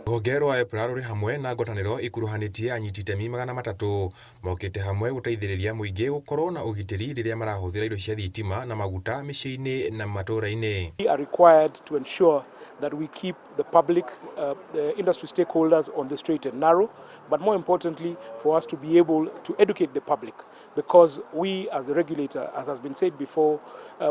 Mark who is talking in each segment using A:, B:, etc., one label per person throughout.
A: Rũhonge rwa EPRA rũrĩ hamwe na ngwatanĩro ikuruhanĩtie anyiti itemi 300 mokĩte hamwe gũteithĩrĩria mũingĩ gũkorwo na ũgitĩri rĩrĩa marahũthĩra indo cia thitima na maguta mĩciĩ-inĩ na matũũra-inĩ.
B: We are required to ensure that we keep the public, the industry stakeholders on the straight and narrow, but more importantly for us to be able to educate the public, because we as the regulator, as has been said before,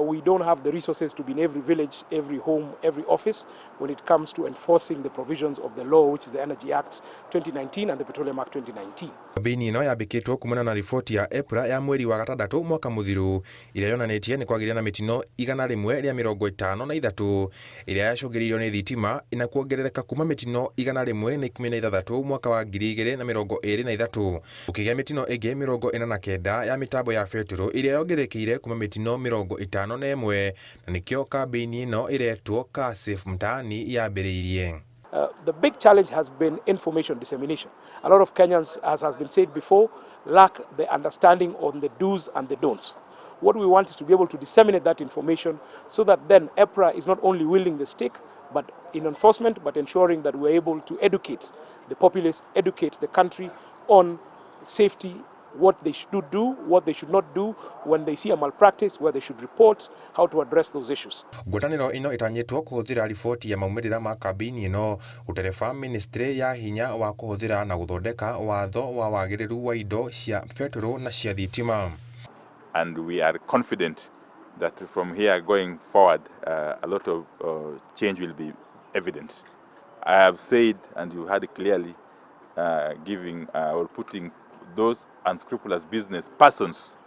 B: we don't have the resources to be in every village, every home, every office when it comes to enforcing the provisions of the law, which is the Energy Act 2019 and the Petroleum Act 2019.
A: Kambĩini ĩno yambĩkĩtwo kumana na riboti ya EPRA ya mweri wa gatandatũ mwaka mũthiru ĩrĩa yonanĩtie nĩ kwagĩrĩra na mĩtino 153 ĩrĩa yacũngĩrĩirio nĩ thitima na kuongerereka kuma mĩtino 116 mwaka wa 2023 gũkĩgĩa mĩtino ĩngĩ 49 ya mĩtambo ya betũrũ ĩrĩa yongererekeire kuma mĩtino 51 na nĩkĩo kambĩini ĩno ĩretwo Car Safe Mtaani yambĩrĩirie.
B: The big challenge has been information dissemination. A lot of Kenyans, as has been said before, lack the understanding on the do's and the don'ts. What we want is to be able to disseminate that information so that then EPRA is not only wielding the stick but in enforcement, but ensuring that we're able to educate the populace, educate the country on safety, what they should do, what they should not do, when they see a malpractice, where they should report, how to address those issues.
A: Ngwatanĩro ĩno ĩtanyĩtwo kũhũthĩra riboti ya maumĩrĩra ma kambĩini ĩno gũtereba Mĩnĩstrĩ ya hinya wa kũhũthĩra na gũthondeka watho wa wagĩrĩru wa indo cia betũrũ na cia thitima.
C: And we are confident that from here going forward, a lot of change will be evident. I have said, and you heard clearly, giving or putting those unscrupulous business persons,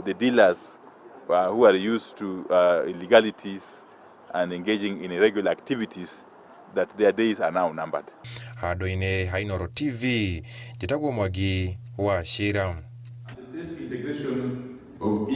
C: the dealers who are used to illegalities and engaging in irregular activities, that their days are now numbered.
A: Handũ-inĩ ha Inooro TV, njĩtagwo Mwangi wa Shira.
D: The safe integration of